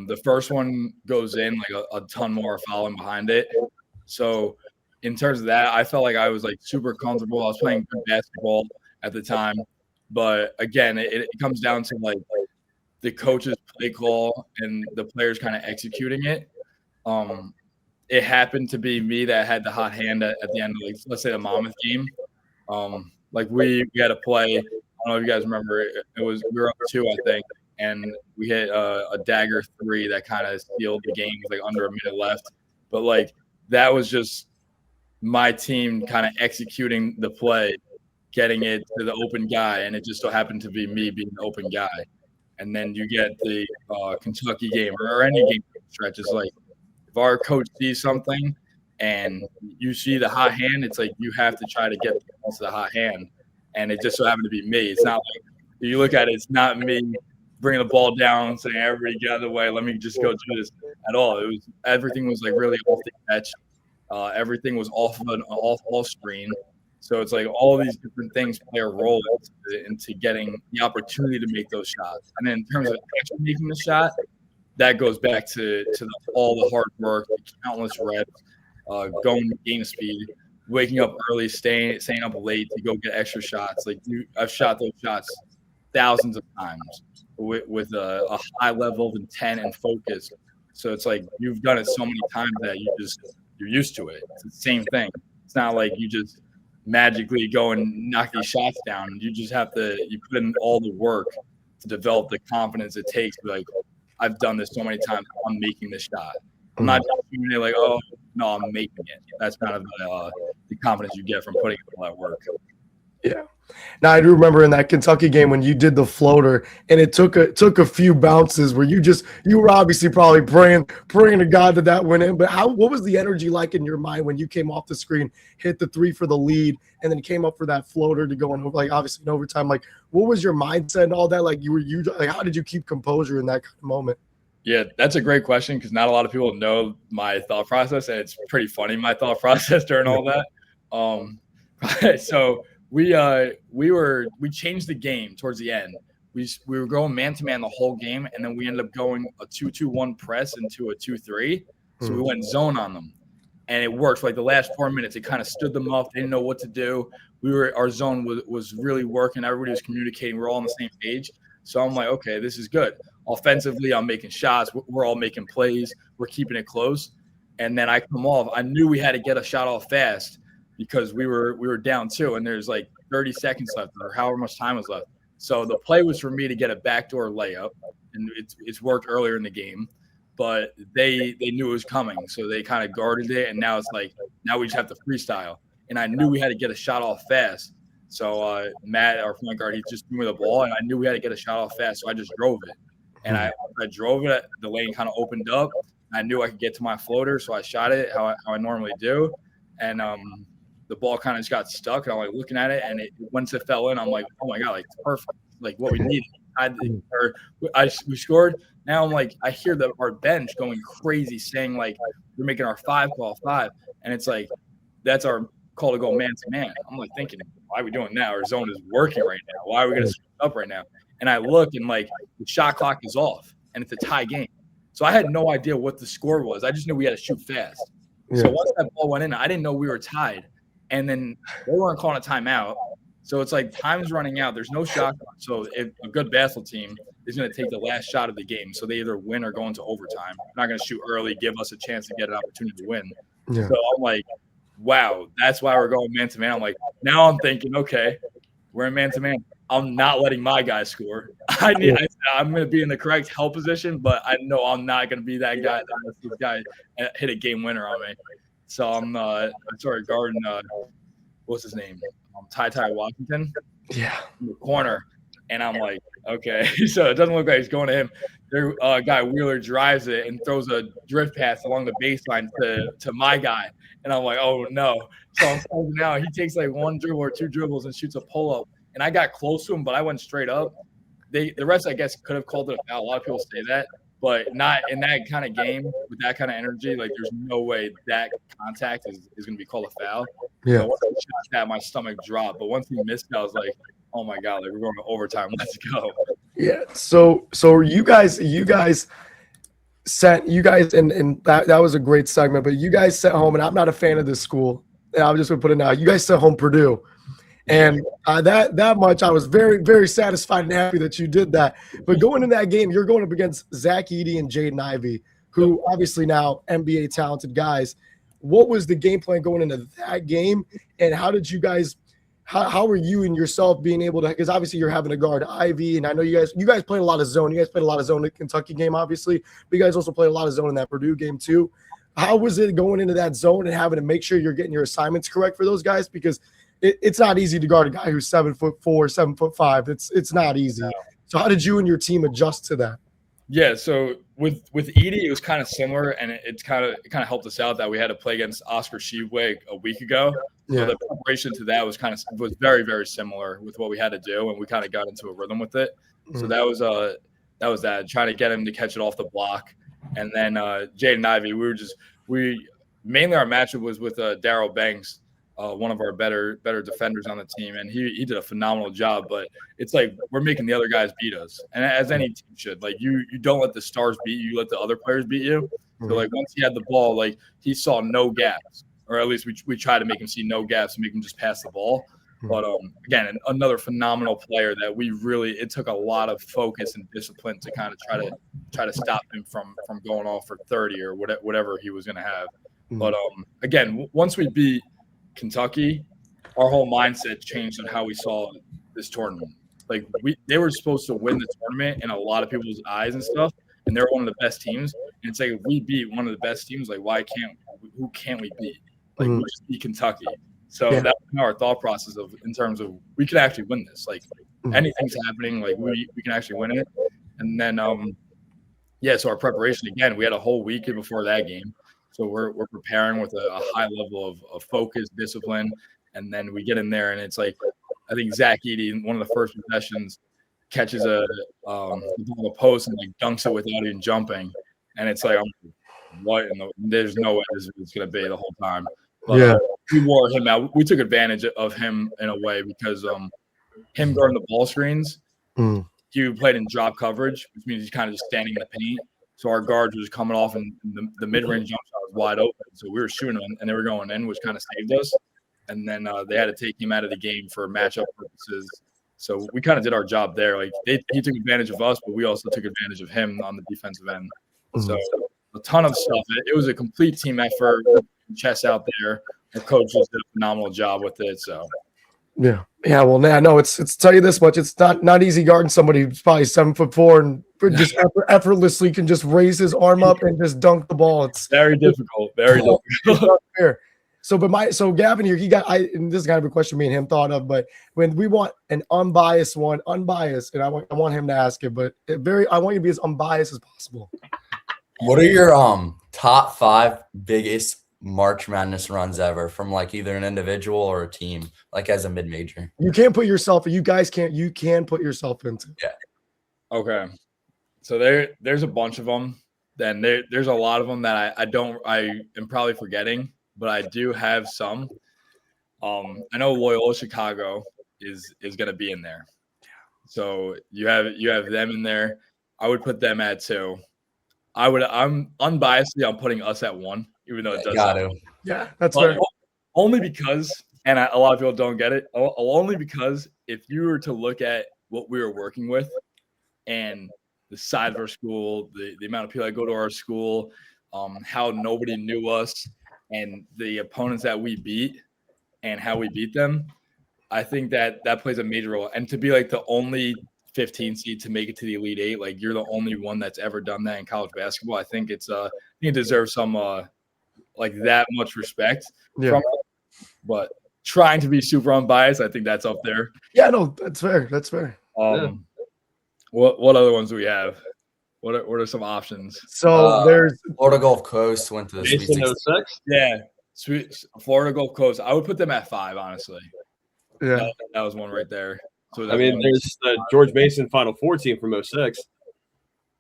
the first one goes in, like a ton more following behind it. So in terms of that, I felt like I was like super comfortable. I was playing good basketball at the time. But again, it comes down to like the coach's play call and the players kind of executing it. It happened to be me that had the hot hand at the end of, like, let's say the Monmouth game. Like we had a play. I don't know if you guys remember. We were up 2, I think, and we hit a dagger 3 that kind of sealed the game with like under a minute left. But like that was just my team kind of executing the play, getting it to the open guy, and it just so happened to be me being the open guy. And then you get the Kentucky game or any game stretch. It's like if our coach sees something and you see the hot hand, it's like you have to try to get to the hot hand. And it just so happened to be me. It's not like you look at it, it's not me bringing the ball down saying, everybody get out of the way, let me just go do this at all. Everything was like really off the catch. Everything was off screen. So it's like all these different things play a role into getting the opportunity to make those shots. And then in terms of actually making the shot, that goes back to all the hard work, the countless reps, going to game speed, waking up early, staying up late to go get extra shots. Like I've shot those shots thousands of times with a high level of intent and focus. So it's like you've done it so many times that you're used to it. It's the same thing. It's not like you just magically go and knock these shots down. You just have to put in all the work to develop the confidence it takes. Like I've done this so many times. I'm making the shot. I'm not just doing it like, oh no, I'm making it. That's kind of the confidence you get from putting in all that work. Yeah. Now I do remember in that Kentucky game when you did the floater and it took a few bounces where you were obviously probably praying to God that went in. But what was the energy like in your mind when you came off the screen, hit the 3 for the lead, and then came up for that floater to go in, like obviously in overtime? Like what was your mindset and all that? Like how did you keep composure in that kind of moment? Yeah, that's a great question because not a lot of people know my thought process, and it's pretty funny, my thought process during all that. So we changed the game towards the end. We were going man-to-man the whole game, and then we ended up going a 2-2-1 press into a 2-3. So we went zone on them, and it worked for like the last 4 minutes. It kind of stood them up. They didn't know what to do. Our zone was really working. Everybody was communicating. We're all on the same page. So I'm like, okay, this is good. Offensively, I'm making shots. We're all making plays. We're keeping it close. And then I come off. I knew we had to get a shot off fast because we were down 2 and there's like 30 seconds left or however much time was left. So the play was for me to get a backdoor layup, and it's worked earlier in the game, but they knew it was coming, so they kind of guarded it, and now it's like now we just have to freestyle. And I knew we had to get a shot off fast. So Matt, our point guard, he just threw me the ball, and I knew we had to get a shot off fast, so I just drove it. And I drove it, the lane kind of opened up. I knew I could get to my floater, so I shot it how I normally do. And the ball kind of just got stuck, and I'm like looking at it, and once it fell in, I'm like, oh my God, like it's perfect, like what we needed. We scored. Now I'm like, I hear our bench going crazy, saying like we're making our 5 call 5, and it's like that's our call to go man to man. I'm like thinking, why are we doing that? Our zone is working right now. Why are we going to switch up right now? And I look, and like the shot clock is off, and it's a tie game. So I had no idea what the score was. I just knew we had to shoot fast. Yeah. So once that ball went in, I didn't know we were tied. And then they weren't calling a timeout. So it's like time's running out. There's no shot clock. So if a good basketball team is going to take the last shot of the game, so they either win or go into overtime. They're not going to shoot early, give us a chance to get an opportunity to win. Yeah. So I'm like, wow, that's why we're going man-to-man. I'm like, now I'm thinking, okay, we're in man-to-man. I'm not letting my guy score. I'm going to be in the correct help position, but I know I'm not going to be that guy that this guy hit a game winner on me. So I'm sorry, guarding what's his name? Ty Washington. Yeah. In the corner. And I'm like, okay. So it doesn't look like he's going to him. Their guy Wheeler drives it and throws a drift pass along the baseline to my guy. And I'm like, oh no. So I'm closing out. He takes like 1 dribble or 2 dribbles and shoots a pull-up. And I got close to him, but I went straight up. The refs, I guess, could have called it a foul. A lot of people say that, but not in that kind of game with that kind of energy. Like, there's no way that contact is going to be called a foul. Yeah. So once he shot that, my stomach dropped. But once he missed it, I was like, oh my God, like we're going to overtime. Let's go. Yeah. So you guys sent and that was a great segment, but you guys sent home, and I'm not a fan of this school. And I'm just going to put it now. You guys sent home Purdue. And that much, I was very, very satisfied and happy that you did that. But going in that game, you're going up against Zach Edey and Jaden Ivey, who obviously now NBA talented guys. What was the game plan going into that game? And how did you guys – how were you and yourself being able to – because obviously you're having to guard Ivy, and I know you guys played a lot of zone. You guys played a lot of zone in the Kentucky game, obviously. But you guys also played a lot of zone in that Purdue game too. How was it going into that zone and having to make sure you're getting your assignments correct for those guys? Because – it's not easy to guard a guy who's 7'4", 7'5". It's not easy. So how did you and your team adjust to that? Yeah, so with Edey, it was kind of similar, and it kind of helped us out that we had to play against Oscar Tshiebwe a week ago. Yeah. So the preparation to that was very, very similar with what we had to do, and we kind of got into a rhythm with it. So that was that, trying to get him to catch it off the block. And then Jaden Ivey, mainly our matchup was with Darryl Banks, one of our better defenders on the team, and he did a phenomenal job. But it's like we're making the other guys beat us, and as any team should. Like you don't let the stars beat you, you let the other players beat you. So like once he had the ball, like he saw no gaps, or at least we tried to make him see no gaps and make him just pass the ball. But again, another phenomenal player that it took a lot of focus and discipline to kind of try to stop him from going off for 30 or whatever he was going to have. But again, once we beat Kentucky, our whole mindset changed on how we saw this tournament. Like they were supposed to win the tournament in a lot of people's eyes and stuff, and they're one of the best teams. And it's like, if we beat one of the best teams, like who can't we beat? Like we just beat Kentucky. So that was our thought process in terms of we could actually win this. Like anything's happening, like we can actually win it. And then so our preparation, again, we had a whole weekend before that game. So we're preparing with a high level of focus, discipline, and then we get in there, and it's like I think Zach Edey in one of the first possessions catches a post and like dunks it without even jumping, and it's like there's no way this is going to be the whole time. But we wore him out. We took advantage of him in a way because him guarding the ball screens, he played in drop coverage, which means he's kind of just standing in the paint. So our guards was coming off, and the mid-range jump shot was wide open. So we were shooting them, and they were going in, which kind of saved us. And then they had to take him out of the game for matchup purposes. So we kind of did our job there. Like he took advantage of us, but we also took advantage of him on the defensive end. So a ton of stuff. It was a complete team effort. Chess out there. our coaches did a phenomenal job with it. So Yeah. Well, no, it's tell you this much. It's not easy guarding somebody who's probably 7'4" and just effortlessly can just raise his arm up and just dunk the ball. It's very difficult. Very difficult. it's not fair. So Gavin here, and this is kind of a question me and him thought of, but when we want an unbiased, and I want him to ask it, but I want you to be as unbiased as possible. What are your top 5 biggest March Madness runs ever from like either an individual or a team, like as a mid-major? You can't put yourself. You guys can't. You can put yourself into. Yeah. Okay. So there's a bunch of them. Then there's a lot of them that I am probably forgetting, but I do have some. I know Loyola Chicago is going to be in there. So you have them in there. I would put them at 2. I'm unbiasedly, I'm putting us at 1, even though it does. Got to. Yeah, that's fair. Only because, and a lot of people don't get it. Only because if you were to look at what we were working with, and the size of our school, the amount of people that go to our school, how nobody knew us, and the opponents that we beat, and how we beat them, I think that plays a major role. And to be like the only 15 seed to make it to the Elite 8, like you're the only one that's ever done that in college basketball. I think it deserves some like that much respect. Yeah. From it. But trying to be super unbiased, I think that's up there. Yeah, no, that's fair. That's fair. What other ones do we have? What are some options? So there's Florida Gulf Coast went to the Sweet 16. Yeah, Florida Gulf Coast. I would put them at 5, honestly. Yeah, that was one right there. So I mean, there's the George Mason Final Four team from 06.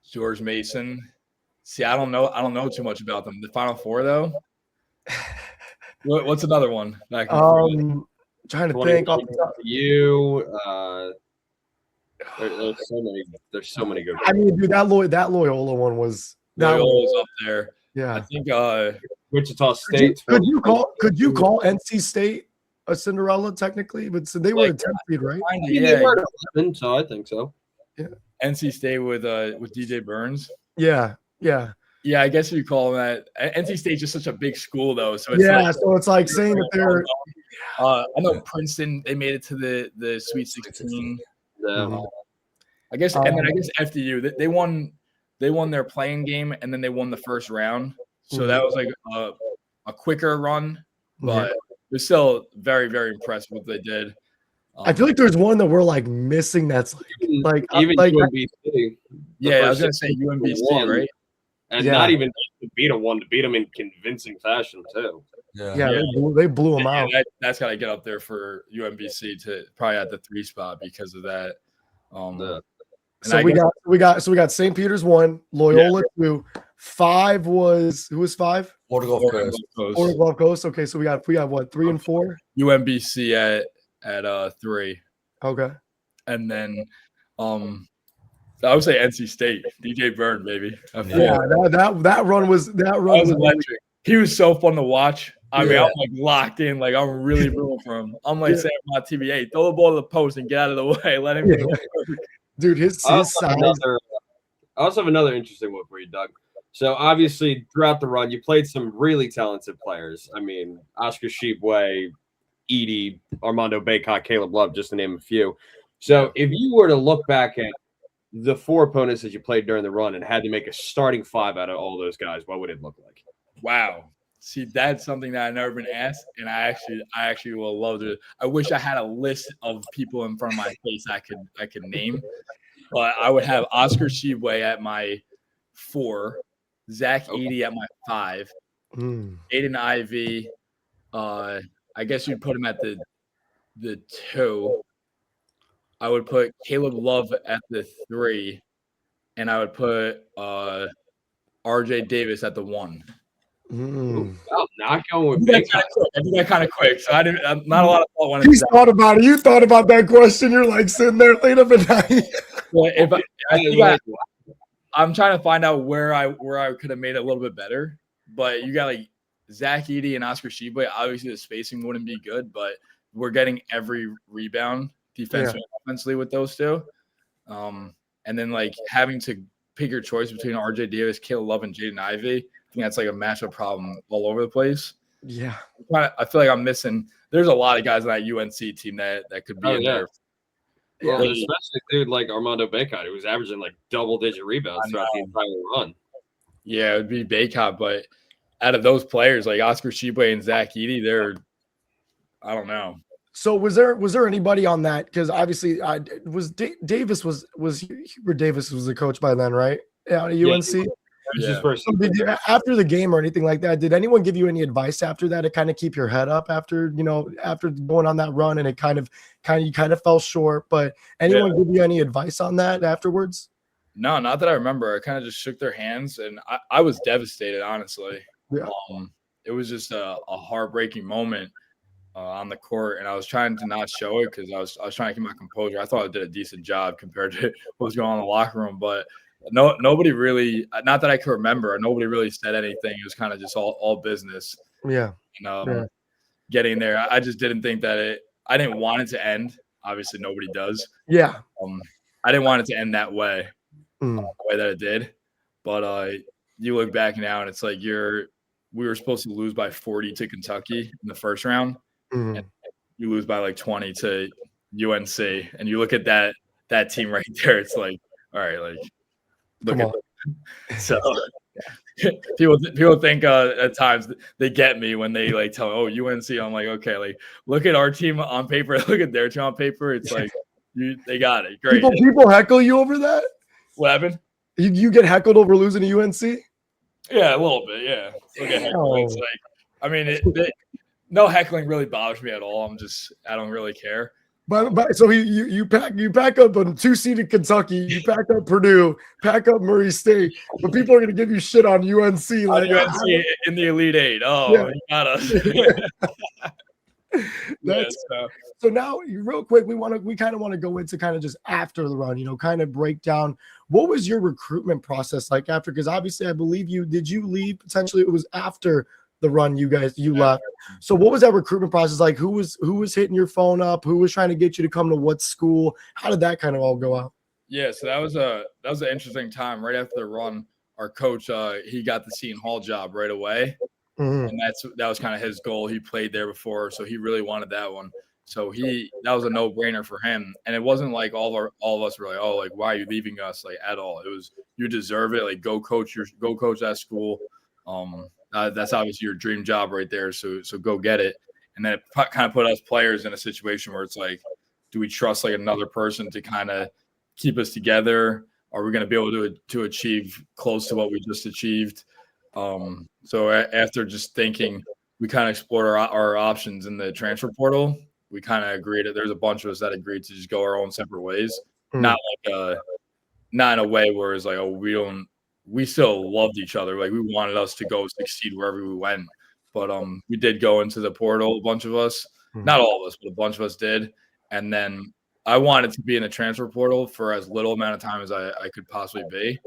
George Mason. See, I don't know too much about them. The Final Four, though. What's another one? Trying to think. There's so many good ones. I mean, dude, that Loyola one was Loyola's up there. Yeah, I think Wichita State. Could you call NC State a Cinderella technically? But so they were a 10th seed, right? They were 11, so I think so. Yeah. NC State with DJ Burns. Yeah. Yeah, I guess you call them that. NC State's just such a big school, though. So it's so it's like saying that they're. I know Princeton. They made it to the Sweet 16. Yeah. I guess, and then I guess FDU. They won their playing game, and then they won the first round. So that was like a quicker run, but we're still very, very impressed with what they did. I feel like there's one that we're like missing. That's like even UMBC. Yeah, I was gonna say UMBC, right? And not even to beat them in convincing fashion too. Yeah. They blew them out. That's got to get up there for UMBC to probably at the 3 spot because of that. So we got St. Peter's 1, Loyola 2, 5 was who was 5? Florida Gulf Coast. Florida Gulf Coast. Okay, so we got what, 3 and 4? UMBC at 3. Okay. And then I would say NC State, DJ Byrne, baby. Yeah, that run was electric. He was so fun to watch. I mean, I'm like locked in, like I'm really rooting for him. I'm like saying on TV, hey, throw the ball to the post and get out of the way. Let him go. Dude, his size. I also have another interesting one for you, Doug. So obviously throughout the run, you played some really talented players. I mean, Oscar Sheepway, Edie, Armando Baycott, Caleb Love, just to name a few. So if you were to look back at the 4 opponents that you played during the run and had to make a starting 5 out of all those guys, what would it look like? Wow. See, that's something that I've never been asked, and I actually will love to. I wish I had a list of people in front of my face I could name, but I would have Oscar Sheepway at my 4, Zach Edey at my 5, Aiden Ivey. I guess you'd put him at the 2. I would put Caleb Love at the 3, and I would put RJ Davis at the 1. Not going with I did that kind of quick, so I didn't. Not a lot of thought went into that. Thought about it. You thought about that question. You're like sitting there late up at night. Well, I'm trying to find out where I could have made it a little bit better. But you got like Zach Edey and Oscar Sheepway. Obviously, the spacing wouldn't be good, but we're getting every rebound defensively and offensively with those two. And then like having to pick your choice between RJ Davis, Caleb Love, and Jaden Ivey. I think that's like a matchup problem all over the place. Yeah. I feel like I'm missing. There's a lot of guys on that UNC team that could be in there. Well, especially dude like Armando Bacot, who was averaging like double-digit rebounds throughout the entire run. Yeah, it would be Bacot, but out of those players, like Oscar Tshiebwe and Zach Edey, I don't know. So was there anybody on that? Because obviously, Davis was Hubert Davis was the coach by then, right? Yeah, UNC. Yeah. So after the game or anything like that, did anyone give you any advice after that to kind of keep your head up after going on that run and it kind of fell short? But anyone give you any advice on that afterwards? No, not that I remember. I kind of just shook their hands, and I was devastated, honestly. Yeah. It was just a heartbreaking moment on the court, and I was trying to not show it because I was trying to keep my composure. I thought I did a decent job compared to what was going on in the locker room, but nobody really, not that I can remember, nobody really said anything. It was kind of just all business. Yeah. And, getting there, I just didn't think that I didn't want it to end. Obviously, nobody does. Yeah. I didn't want it to end that way, the way that it did. But you look back now, and it's like we were supposed to lose by 40 to Kentucky in the first round, and you lose by like 20 to UNC. And you look at that team right there, it's like, all right, like, look at them. So people think at times they get me when they like tell UNC. I'm like, okay, like look at our team on paper, look at their team on paper. It's like they got it. Great. People heckle you over that? What happened? You get heckled over losing to UNC? Yeah, a little bit. Yeah. It's like, I mean, no heckling really bothers me at all. I don't really care. But so you pack up on 2-seeded Kentucky, you pack up Purdue, pack up Murray State, but people are going to give you shit on UNC. Like UNC in the Elite Eight. Oh, yeah. You got us. So now, real quick, we kind of want to go into kind of just after the run, kind of break down what was your recruitment process like after? Because obviously, I believe did you leave potentially? It was after the run you left. So what was that recruitment process like? Who was hitting your phone up? Who was trying to get you to come to what school? How did that kind of all go out? Yeah, so that was an interesting time. Right after the run, our coach he got the Seton Hall job right away, and that was kind of his goal. He played there before, so he really wanted that one. So that was a no-brainer for him. And it wasn't like all of us were like, oh, like why are you leaving us? Like at all. It was you deserve it. Like go coach that school. That's obviously your dream job right there. So go get it. And then it kind of put us players in a situation where it's like, do we trust like another person to kind of keep us together? Are we going to be able to achieve close to what we just achieved? So after just thinking, we kind of explored our options in the transfer portal. We kind of agreed that there's a bunch of us that agreed to just go our own separate ways. Not in a way where it's like, oh, we still loved each other. Like we wanted us to go succeed wherever we went. But we did go into the portal, a bunch of us, not all of us, but a bunch of us did. And then I wanted to be in the transfer portal for as little amount of time as I could possibly be.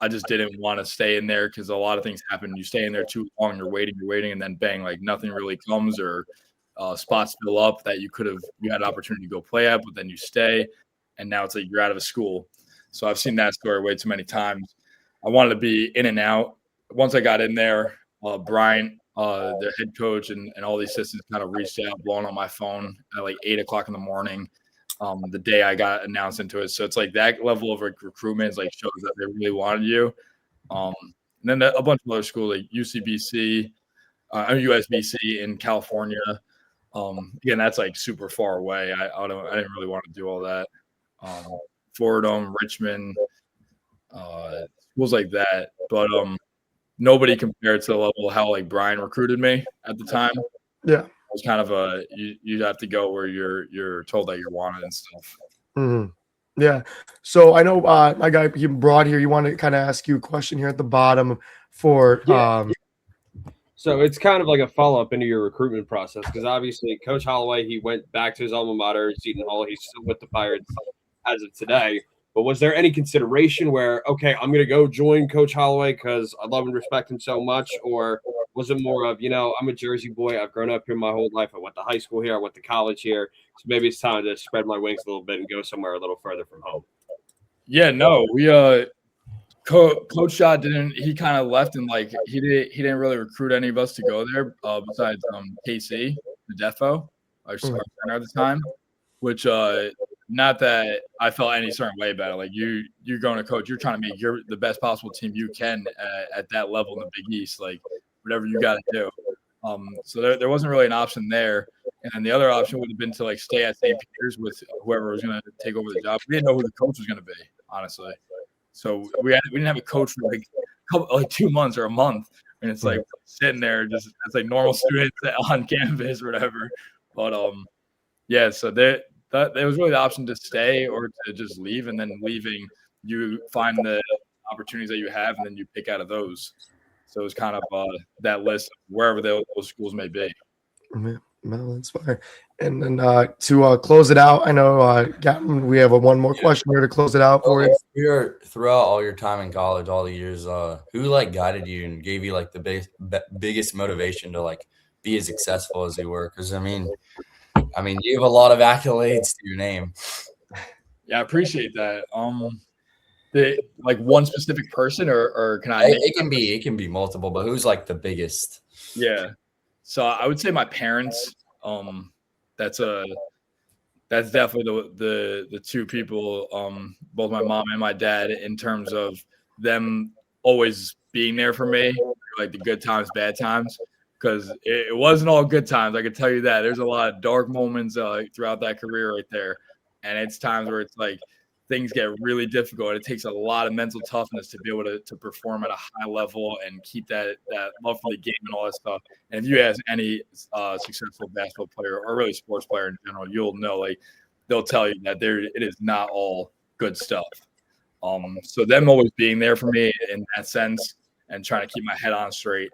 I just didn't want to stay in there because a lot of things happen. You stay in there too long, you're waiting, and then bang, like nothing really comes or spots fill up that you had an opportunity to go play at, but then you stay, and now it's like you're out of a school. So I've seen that story way too many times. I wanted to be in and out. Once I got in there, Bryant, the head coach, and all the assistants kind of reached out, blowing on my phone at like 8 o'clock in the morning. The day I got announced into it. So it's like that level of recruitment is like shows that they really wanted you. And then a bunch of other schools like USBC in California. Again, that's like super far away. I didn't really want to do all that. Fordham, Richmond, schools like that. But nobody compared to the level of how like Brian recruited me at the time. Yeah. It was kind of you have to go where you're told that you're wanted and stuff. Yeah. So I know my guy you brought here, you want to kind of ask you a question here at the bottom for So it's kind of like a follow-up into your recruitment process because obviously Coach Holloway, he went back to his alma mater, Seton Hall. He's still with the Pirates as of today. But was there any consideration where, okay, I'm going to go join Coach Holloway because I love and respect him so much? Or was it more of, I'm a Jersey boy. I've grown up here my whole life. I went to high school here. I went to college here. So maybe it's time to spread my wings a little bit and go somewhere a little further from home. Yeah, no, Coach Shaw he kind of left and like he didn't really recruit any of us to go there besides KC, the Defo, our center at the time, which not that I felt any certain way about it. Like you're going to coach, you're trying to make the best possible team you can at that level in the Big East, like whatever you got to do. So there wasn't really an option there. And then the other option would have been to like stay at St. Peter's with whoever was going to take over the job. We didn't know who the coach was going to be, honestly. So we didn't have a coach for like 2 months or a month. And it's like sitting there just it's like normal students on campus or whatever. But yeah, so there was really the option to stay or to just leave, and then leaving you find the opportunities that you have and then you pick out of those. So it was kind of that list of wherever those schools may be. No, that's fine. And then to close it out, I know we have one more question here to close it out for you. Throughout all your time in college, all the years, who like guided you and gave you like the biggest motivation to like be as successful as you were? Because I mean, you have a lot of accolades to your name. Yeah, I appreciate that. Like one specific person, or can I? It can be multiple, but who's like the biggest? Yeah. So I would say my parents. That's definitely the two people, both my mom and my dad, in terms of them always being there for me, like the good times, bad times, because it wasn't all good times. I can tell you that. There's a lot of dark moments throughout that career right there, and it's times where it's like things get really difficult. It takes a lot of mental toughness to be able to perform at a high level and keep that love for the game and all that stuff. And if you ask any successful basketball player or really sports player in general, you'll know, like, they'll tell you that it is not all good stuff. So them always being there for me in that sense and trying to keep my head on straight.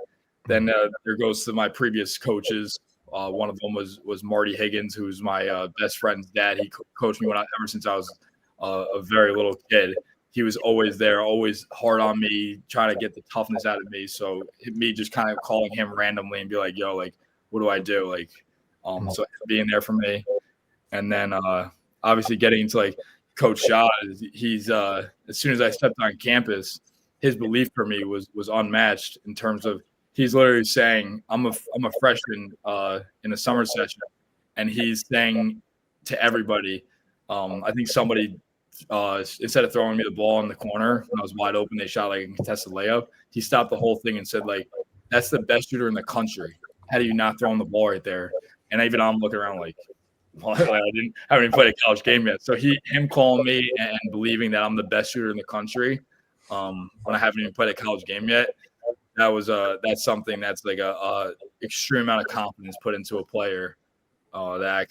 Then there goes to my previous coaches. One of them was Marty Higgins, who's my best friend's dad. He coached me ever since I was a very little kid. He was always there, always hard on me, trying to get the toughness out of me. So me just kind of calling him randomly and be like, yo, like, what do I do? Like, so being there for me. And then obviously getting into like Coach Shaw, he's as soon as I stepped on campus, his belief for me was unmatched in terms of he's literally saying, I'm a freshman in a summer session, and he's saying to everybody, I think somebody instead of throwing me the ball in the corner when I was wide open, they shot like a contested layup. He stopped the whole thing and said, like, that's the best shooter in the country. How do you not throw him the ball right there? And even I'm looking around like, well, I haven't even played a college game yet. So him calling me and believing that I'm the best shooter in the country when I haven't even played a college game yet, that's something that's like a extreme amount of confidence put into a player that I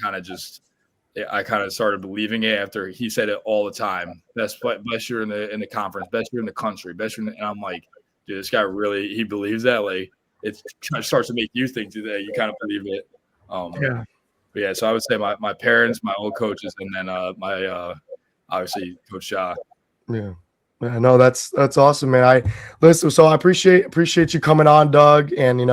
kind of started believing it after he said it all the time. Best shooter in the conference, best shooter in the country, best shooter. And I'm like, dude, this guy really, he believes that. Like, it kind of starts to make you think today. You kind of believe it. Yeah. But yeah, so I would say my parents, my old coaches, and then my obviously Coach Shaw. Yeah. Yeah, no, that's awesome, man. So I appreciate you coming on, Doug. And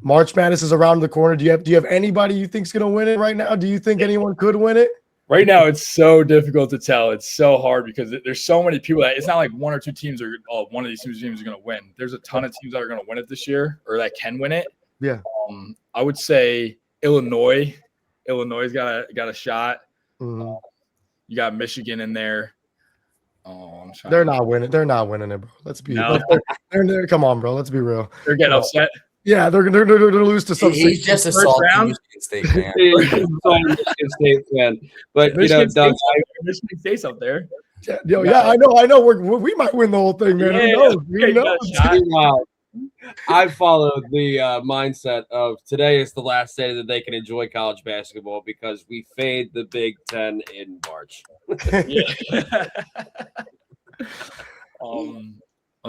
March Madness is around the corner. Do you have anybody you think's gonna win it right now? Do you think anyone could win it? Right now, it's so difficult to tell. It's so hard because there's so many people that it's not like one or two teams are. Oh, one of these two teams are gonna win. There's a ton of teams that are gonna win it this year or that can win it. Yeah. I would say Illinois. Illinois got a shot. Mm-hmm. You got Michigan in there. They're not winning. They're not winning it, bro. Let's be. No. They're come on, bro. Let's be real. They're getting upset. Yeah, they're gonna lose to some. He's just a salty Michigan State fan. Michigan State fan, but Michigan State's up there. Yeah, I know. We might win the whole thing, man. Yeah, Who knows? I followed the mindset of today is the last day that they can enjoy college basketball because we fade the Big Ten in March. I'm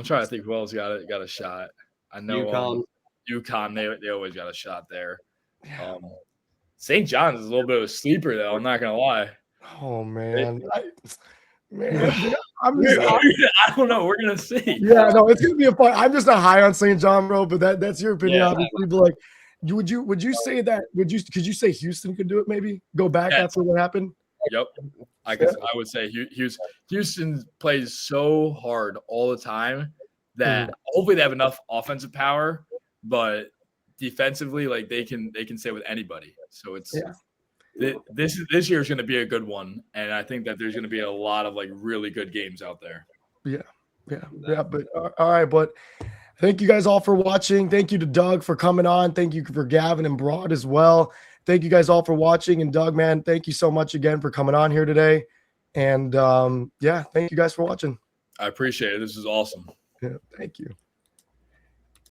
trying to think who else got a shot. I know UConn. They always got a shot there. St. John's is a little bit of a sleeper, though. I'm not gonna lie. Oh man. I don't know. We're gonna see. Yeah, no, it's gonna be a fun. I'm just not high on St. John, bro. But that's your opinion, obviously. But like, would you say that? Could you say Houston could do it? Maybe go back after what happened. Yep. I would say Houston plays so hard all the time that hopefully they have enough offensive power, but defensively, like they can stay with anybody. So it's this year is going to be a good one, and I think that there's going to be a lot of like really good games out there. Yeah. But all right, but thank you guys all for watching. Thank you to Doug for coming on. Thank you for Gavin and Broad as well. Thank you guys all for watching. And Doug, man, thank you so much again for coming on here today. And thank you guys for watching. I appreciate it. This is awesome. Yeah, thank you.